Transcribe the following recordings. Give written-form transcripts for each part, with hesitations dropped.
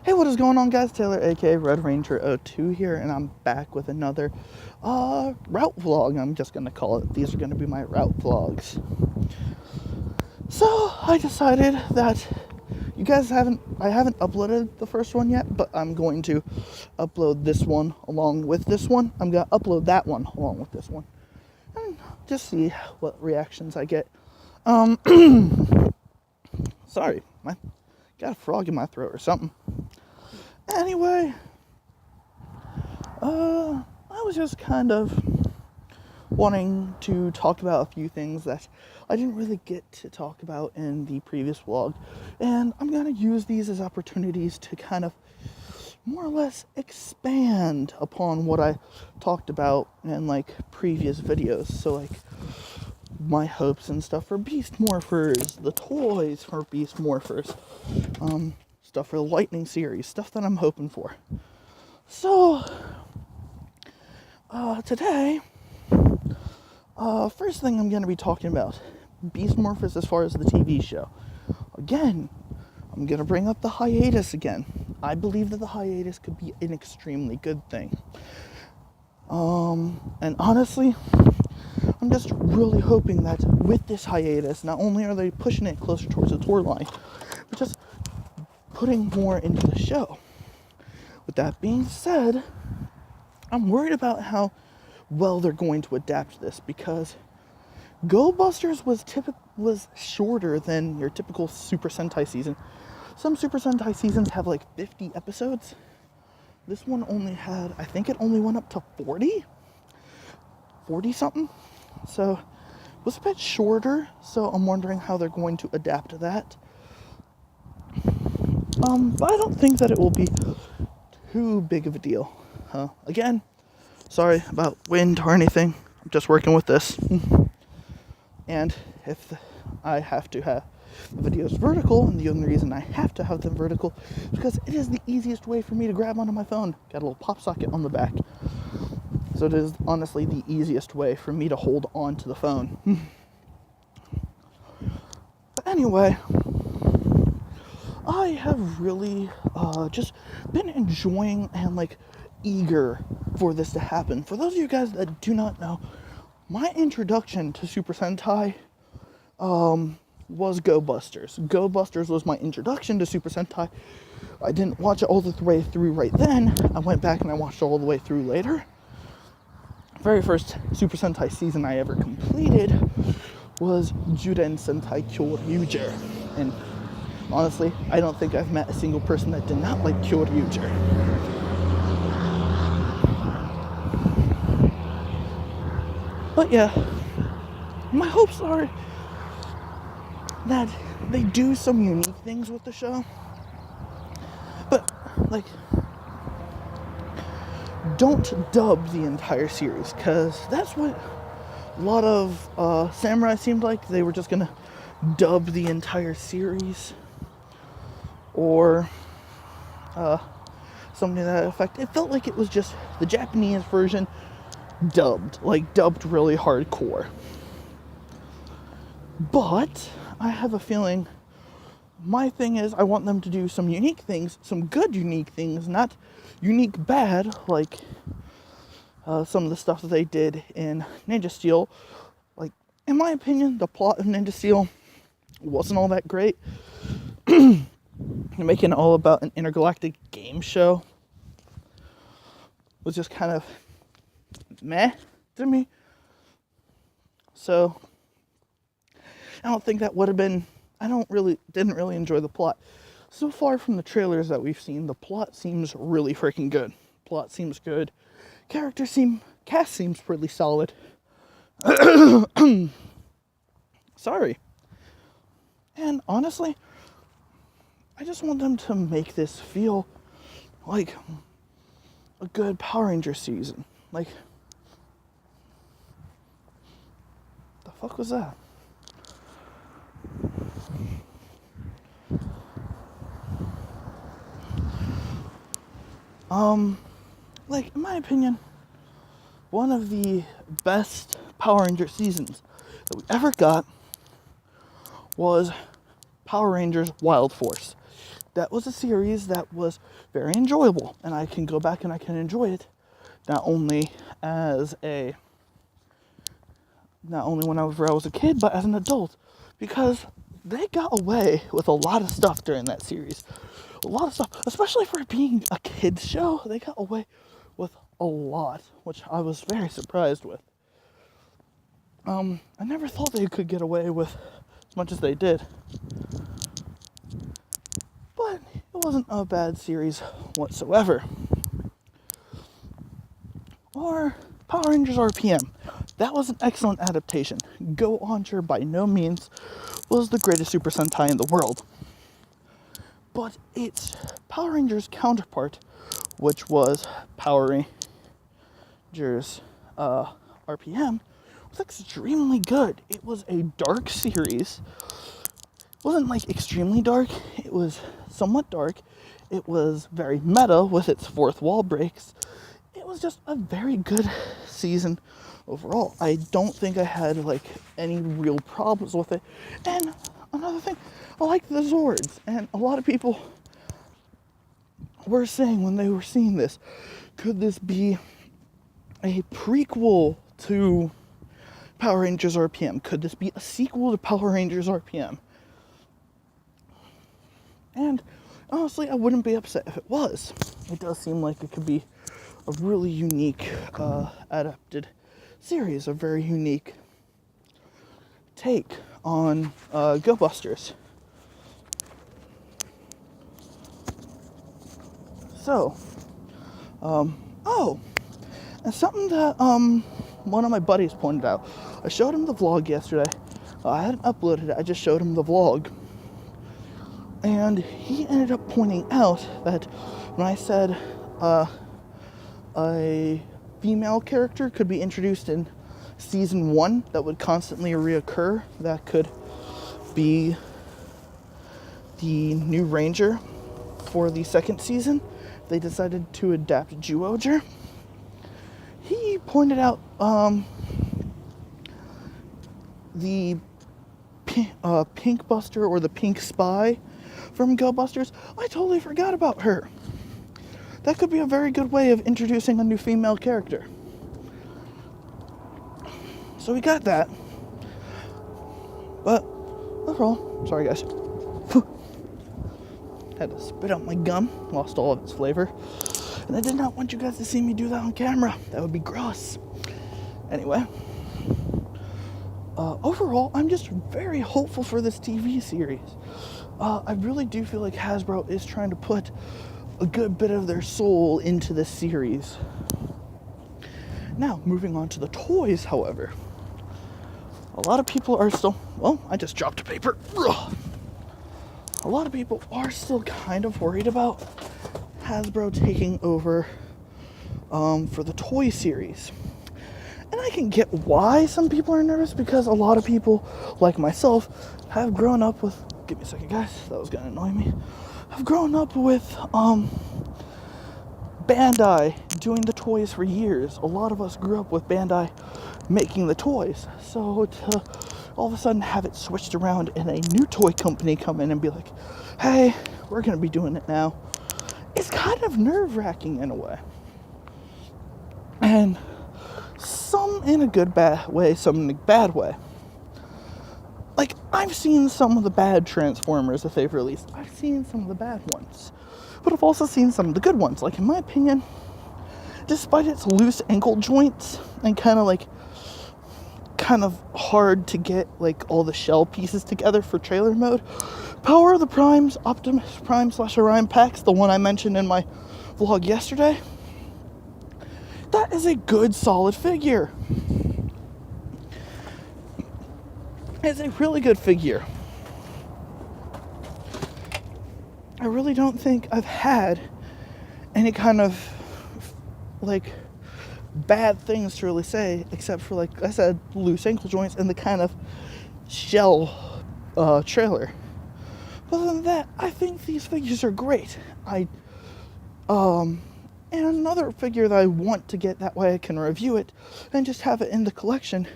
Hey, what is going on, guys? Taylor, aka Red Ranger 02 here, and I'm back with another route vlog. I'm just gonna call it. These are gonna be my route vlogs. So I decided that I haven't uploaded the first one yet, but I'm going to upload this one along with this one. I'm gonna upload that one along with this one, and just see what reactions I get. Sorry, got a frog in my throat or something. Anyway, I was just kind of wanting to talk about a few things that I didn't really get to talk about in the previous vlog, and I'm gonna use these as opportunities to kind of more or less expand upon what I talked about in like previous videos. So like my hopes and stuff for Beast Morphers, the toys for Beast Morphers, stuff for the Lightning series, stuff that I'm hoping for. So, today, first thing I'm going to be talking about, Beast Morphers as far as the TV show. Again, I'm going to bring up the hiatus again. I believe that the hiatus could be an extremely good thing. And honestly, I'm just really hoping that with this hiatus, not only are they pushing it closer towards the tour line, but just putting more into the show. With that being said, I'm worried about how well they're going to adapt this, because Go Busters was shorter than your typical Super Sentai season. Some Super Sentai seasons have like 50 episodes. This one only had, I think it only went up to 40 something. So it was a bit shorter, so I'm wondering how they're going to adapt to that. But I don't think that it will be too big of a deal. Again, sorry about wind or anything. I'm just working with this. And if I have to have the videos vertical, and the only reason I have to have them vertical is because it is the easiest way for me to grab onto my phone. Got a little pop socket on the back. So it is honestly the easiest way for me to hold on to the phone. But anyway, I have really just been enjoying and like eager for this to happen. For those of you guys that do not know, my introduction to Super Sentai was Go Busters. Go Busters was my introduction to Super Sentai. I didn't watch it all the way through right then. I went back and I watched it all the way through later. Very first Super Sentai season I ever completed was Juden Sentai Kyoryuger. And honestly, I don't think I've met a single person that did not like Kyoryuger. But yeah, my hopes are that they do some unique things with the show. But, like, don't dub the entire series, because that's what a lot of samurai seemed like. They were just gonna dub the entire series, or something to that effect. It felt like it was just the Japanese version dubbed really hardcore. But I have a feeling, my thing is I want them to do some unique things, some good unique things, not unique bad, like some of the stuff that they did in Ninja Steel. Like, in my opinion, the plot of Ninja Steel wasn't all that great. Making it all about an intergalactic game show was just kind of meh to me. So I don't think that would have been, didn't really enjoy the plot. So far from the trailers that we've seen, the plot seems really freaking good. Plot seems good. Cast seems pretty solid. Sorry. And honestly, I just want them to make this feel like a good Power Ranger season. Like, the fuck was that? Like, in my opinion, one of the best Power Ranger seasons that we ever got was Power Rangers Wild Force. that was a series that was very enjoyable, and I can go back and I can enjoy it not only when I was a kid, but as an adult, because they got away with a lot of stuff during that series. A lot of stuff, especially for being a kids show, they got away with a lot, which I was very surprised with. I never thought they could get away with as much as they did. But it wasn't a bad series whatsoever. Or Power Rangers RPM. That was an excellent adaptation. Go Oncher by no means was the greatest Super Sentai in the world. But its Power Rangers counterpart, which was Power Rangers RPM, was extremely good. It was a dark series. It wasn't like extremely dark. It was somewhat dark. It was very meta with its fourth wall breaks. It was just a very good season overall. I don't think I had like any real problems with it. And another thing, I like the Zords, and a lot of people were saying when they were seeing this, could this be a prequel to Power Rangers RPM? Could this be a sequel to Power Rangers RPM? And honestly, I wouldn't be upset if it was. It does seem like it could be a really unique adapted series, a very unique take on Go Busters. So, and something that one of my buddies pointed out. I showed him the vlog yesterday. I hadn't uploaded it, I just showed him the vlog. And he ended up pointing out that when I said a female character could be introduced in season 1 that would constantly reoccur, that could be the new Ranger for the second season, they decided to adapt Zyuohger. He pointed out the Pink Buster or the Pink Spy from Go Busters. I totally forgot about her. That could be a very good way of introducing a new female character. So we got that. But overall, sorry guys. Had to spit out my gum, lost all of its flavor. And I did not want you guys to see me do that on camera. That would be gross. Anyway, overall, I'm just very hopeful for this TV series. I really do feel like Hasbro is trying to put a good bit of their soul into this series. Now, moving on to the toys, however. A lot of people are still... Well, I just dropped a paper. Ugh. A lot of people are still kind of worried about Hasbro taking over for the toy series. And I can get why some people are nervous, because a lot of people, like myself, have grown up with... Give me a second, guys. That was gonna annoy me. I've grown up with Bandai doing the toys for years. A lot of us grew up with Bandai making the toys. So to all of a sudden have it switched around and a new toy company come in and be like, hey, we're gonna be doing it now, it's kind of nerve-wracking in a way. And some in a good bad way, some in a bad way. Like, I've seen some of the bad Transformers that they've released. I've seen some of the bad ones. But I've also seen some of the good ones. Like, in my opinion, despite its loose ankle joints and kind of hard to get, like, all the shell pieces together for trailer mode, Power of the Primes, Optimus Prime / Orion Pax, the one I mentioned in my vlog yesterday, that is a good, solid figure. It's a really good figure. I really don't think I've had any kind of, like, bad things to really say, except for, like I said, loose ankle joints and the kind of shell trailer. But other than that, I think these figures are great. And another figure that I want to get, that way I can review it and just have it in the collection,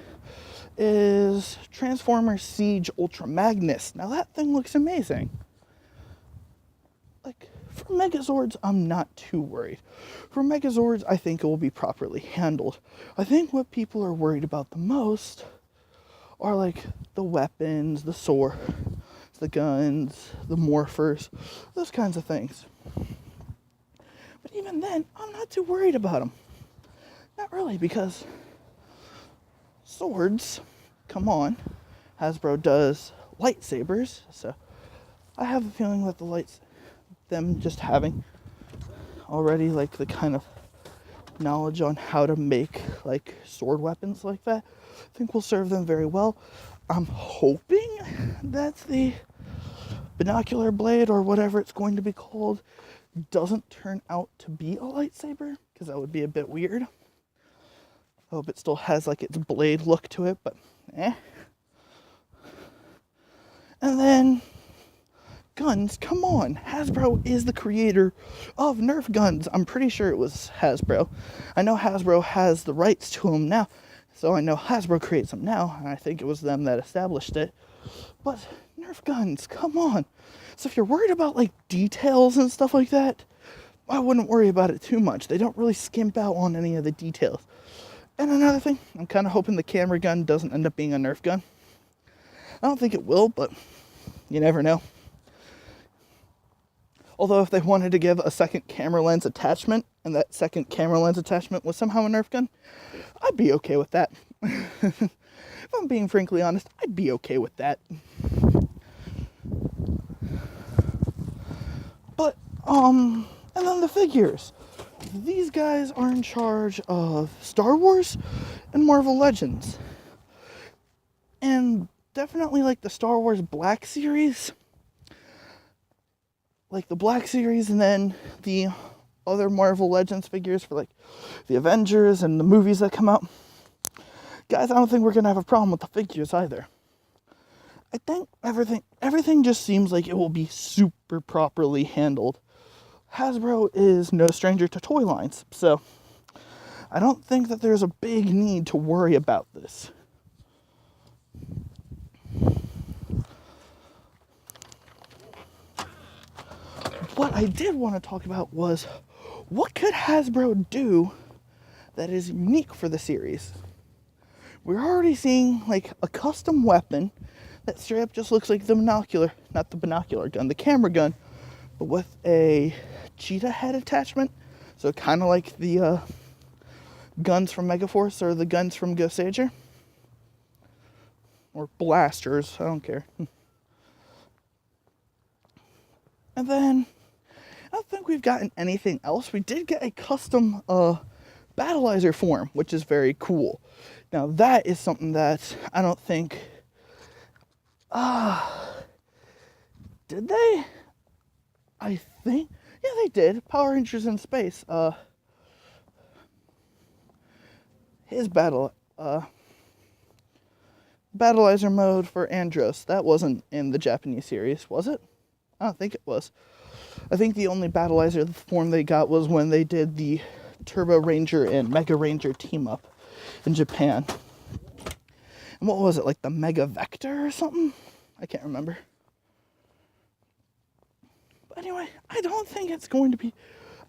is Transformers Siege Ultra Magnus. Now that thing looks amazing. like, for Megazords, I'm not too worried. For Megazords, I think it will be properly handled. I think what people are worried about the most are, like, the weapons, the swords, the guns, the morphers, those kinds of things. But even then, I'm not too worried about them. Not really, because swords, come on, Hasbro does lightsabers, so I have a feeling that them just having already, like, the kind of knowledge on how to make, like, sword weapons like that, I think will serve them very well. I'm hoping that the binocular blade, or whatever it's going to be called, doesn't turn out to be a lightsaber, because that would be a bit weird. I hope it still has, like, its blade look to it, but eh. And then guns, come on. Hasbro is the creator of Nerf guns. I'm pretty sure it was Hasbro. I know Hasbro has the rights to them now, so I know Hasbro creates them now, and I think it was them that established it. But Nerf guns, come on. So if you're worried about, like, details and stuff like that, I wouldn't worry about it too much. They don't really skimp out on any of the details. And another thing, I'm kind of hoping the camera gun doesn't end up being a Nerf gun. I don't think it will, but you never know. Although if they wanted to give a second camera lens attachment, and that second camera lens attachment was somehow a Nerf gun, I'd be okay with that. If I'm being frankly honest, I'd be okay with that. But, and then the figures. These guys are in charge of Star Wars and Marvel Legends. And definitely, like, the Star Wars Black Series. Like, the Black Series, and then the other Marvel Legends figures for, like, the Avengers and the movies that come out. Guys, I don't think we're going to have a problem with the figures either. I think everything just seems like it will be super properly handled. Hasbro is no stranger to toy lines, so I don't think that there's a big need to worry about this. What I did want to talk about was, what could Hasbro do that is unique for the series? We're already seeing, like, a custom weapon that straight up just looks like the the camera gun, but with a cheetah head attachment. So kind of like the guns from Megaforce or the guns from Ghost Sager. Or blasters, I don't care. And then, I don't think we've gotten anything else. We did get a custom Battleizer form, which is very cool. Now that is something that I don't think... did they? I think... Yeah, they did. Power Rangers in Space. His Battleizer mode for Andros. That wasn't in the Japanese series, was it? I don't think it was. I think the only Battleizer form they got was when they did the Turbo Ranger and Mega Ranger team up in Japan. And what was it, like the Mega Vector or something? I can't remember. But anyway, I don't think it's going to be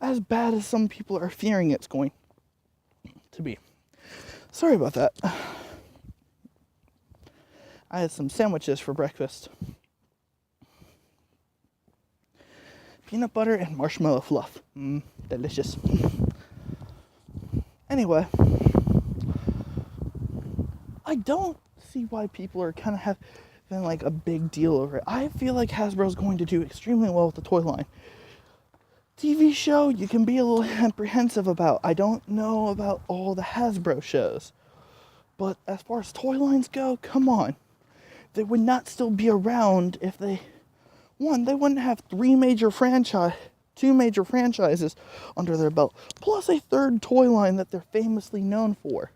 as bad as some people are fearing it's going to be. Sorry about that. I had some sandwiches for breakfast. Peanut butter and marshmallow fluff. Delicious. Anyway, I don't see why people are kind of having like a big deal over it. I feel like Hasbro's going to do extremely well with the toy line. TV show, you can be a little apprehensive about. I don't know about all the Hasbro shows. But as far as toy lines go, come on. They would not still be around if they wouldn't have two major franchises under their belt, plus a third toy line that they're famously known for,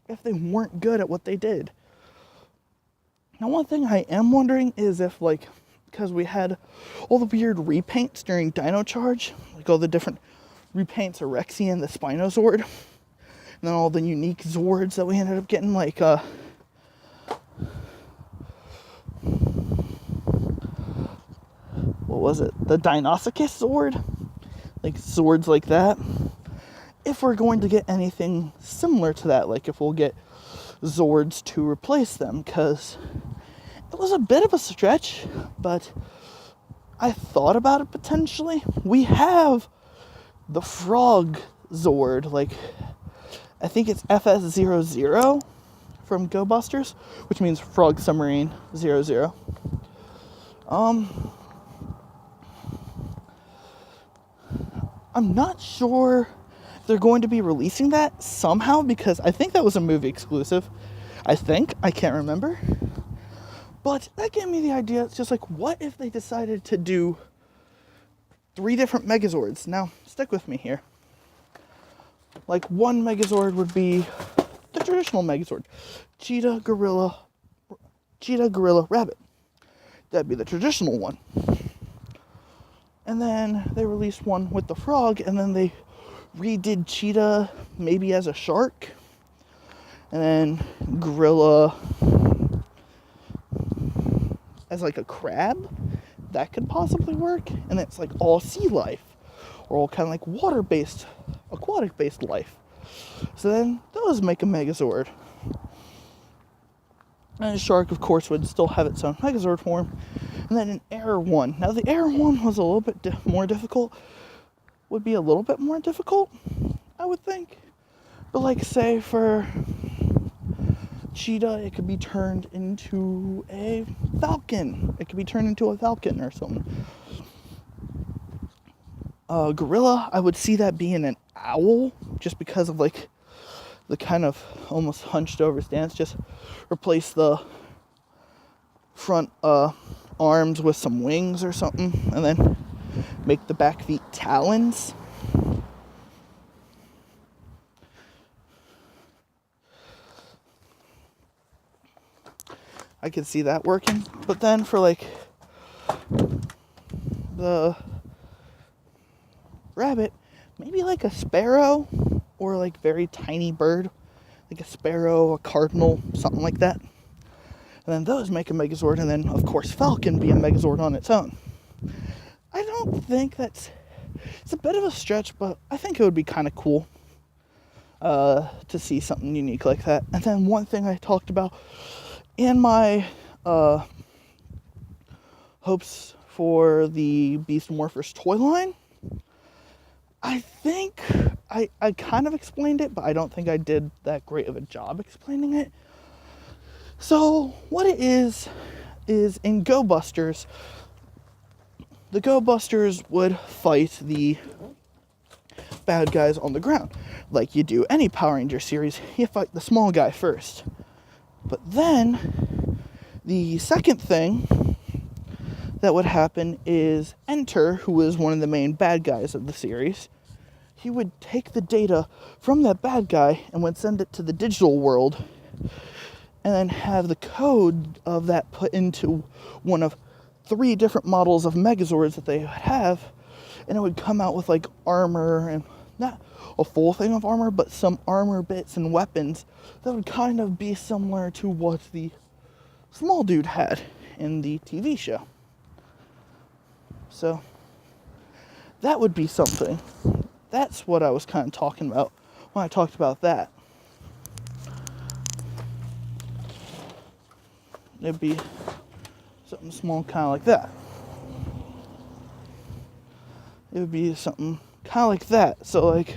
if they weren't good at what they did. Now, one thing I am wondering is if, like, because we had all the weird repaints during Dino Charge, like all the different repaints of Rexy and the Spinosaur, and then all the unique Zords that we ended up getting, like, what was it? The Deinonychus Zord? Like Zords like that. If we're going to get anything similar to that, like if we'll get Zords to replace them, because it was a bit of a stretch, but I thought about it potentially. We have the Frog Zord, like, I think it's FS00 from Go Busters, which means Frog Submarine 00. I'm not sure if they're going to be releasing that somehow, because I think that was a movie exclusive. I can't remember. But that gave me the idea. It's just like, what if they decided to do 3 different Megazords? Now, stick with me here. Like, one Megazord would be the traditional Megazord. Cheetah, Gorilla, Rabbit. That'd be the traditional one. And then they released one with the frog, and then they redid Cheetah maybe as a shark. And then Gorilla as like a crab. That could possibly work. And it's like all sea life, or all kind of like water-based, aquatic-based life. So then those make a Megazord. And a shark, of course, would still have its own Megazord form. And then an air one. Now, the air one was a little bit more difficult. Would be a little bit more difficult, I would think. But, like, say, for Cheetah, it could be turned into a falcon. It could be turned into a falcon or something. Gorilla, I would see that being an owl, just because of, like, the kind of almost hunched over stance. Just replace the front arms with some wings or something, and then make the back feet talons. I could see that working. But then for like the rabbit, maybe like a sparrow, or like very tiny bird, like a sparrow, a cardinal, something like that. And then those make a Megazord, and then of course Falcon be a Megazord on its own. I don't think it's a bit of a stretch, but I think it would be kind of cool to see something unique like that. And then one thing I talked about in my hopes for the Beast Morphers toy line, I think I kind of explained it, but I don't think I did that great of a job explaining it. So what it is in Go Busters, the Go Busters would fight the bad guys on the ground. Like you do any Power Ranger series, you fight the small guy first. But then, the second thing that would happen is Enter, who is one of the main bad guys of the series, he would take the data from that bad guy and would send it to the digital world, and then have the code of that put into one of 3 different models of Megazords that they would have, and it would come out with like armor, and not a full thing of armor, but some armor bits and weapons that would kind of be similar to what the small dude had in the TV show. So that would be something. That's what I was kind of talking about when I talked about that. It'd be something small, kind of like that. It would be something kind of like that. So, like,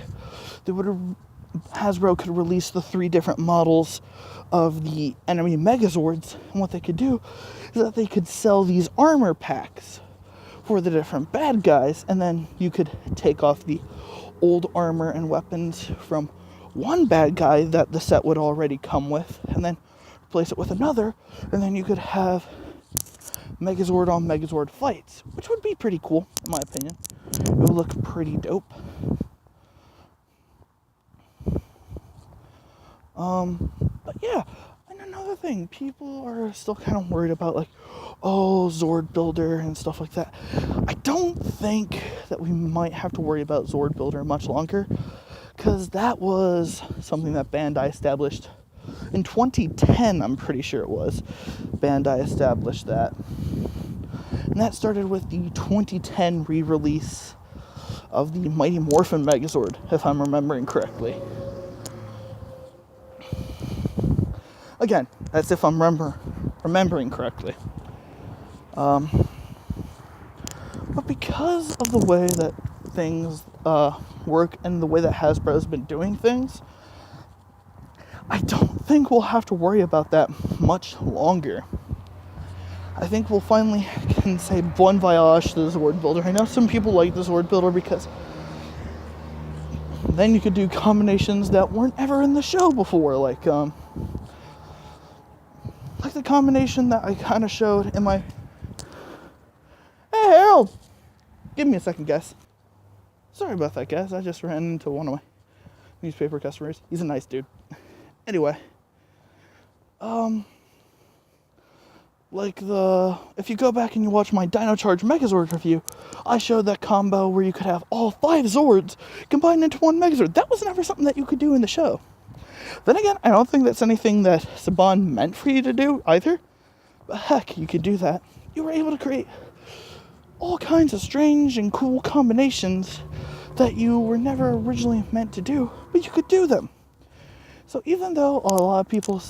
Hasbro could release the 3 different models of the enemy Megazords, and what they could do is that they could sell these armor packs for the different bad guys, and then you could take off the old armor and weapons from one bad guy that the set would already come with, and then replace it with another, and then you could have Megazord on Megazord fights, which would be pretty cool, in my opinion. It would look pretty dope. But yeah, and another thing, people are still kind of worried about, like, oh, Zord Builder and stuff like that. I don't think that we might have to worry about Zord Builder much longer, because that was something that Bandai established in 2010, I'm pretty sure it was. Bandai established that. And that started with the 2010 re-release of the Mighty Morphin Megazord, if I'm remembering correctly. Again, that's if I'm remembering correctly. But because of the way that things work and the way that Hasbro's been doing things, I don't think we'll have to worry about that much longer. I think we'll finally can say bon voyage to the Zord Builder. I know some people like the Zord Builder because then you could do combinations that weren't ever in the show before, like the combination that I kind of showed in my... Hey, Harold! Give me a second, guys. Sorry about that, guys. I just ran into one of my newspaper customers. He's a nice dude. Anyway, if you go back and you watch my Dino Charge Megazord review, I showed that combo where you could have all 5 Zords combined into one Megazord. That was never something that you could do in the show. Then again, I don't think that's anything that Saban meant for you to do either. But heck, you could do that. You were able to create all kinds of strange and cool combinations that you were never originally meant to do, but you could do them. So even though a lot of people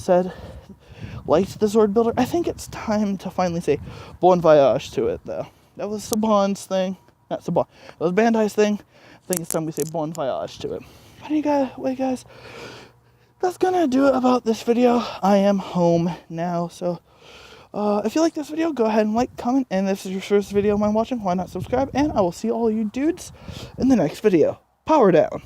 liked the Zord Builder, I think it's time to finally say bon voyage to it, though. That was Saban's thing. Not Saban. That was Bandai's thing. I think it's time we say bon voyage to it. Wait, guys. That's gonna do it about this video. I am home now, so if you like this video, go ahead and like, comment, and if this is your first video of mine watching, why not subscribe, and I will see all you dudes in the next video. Power down.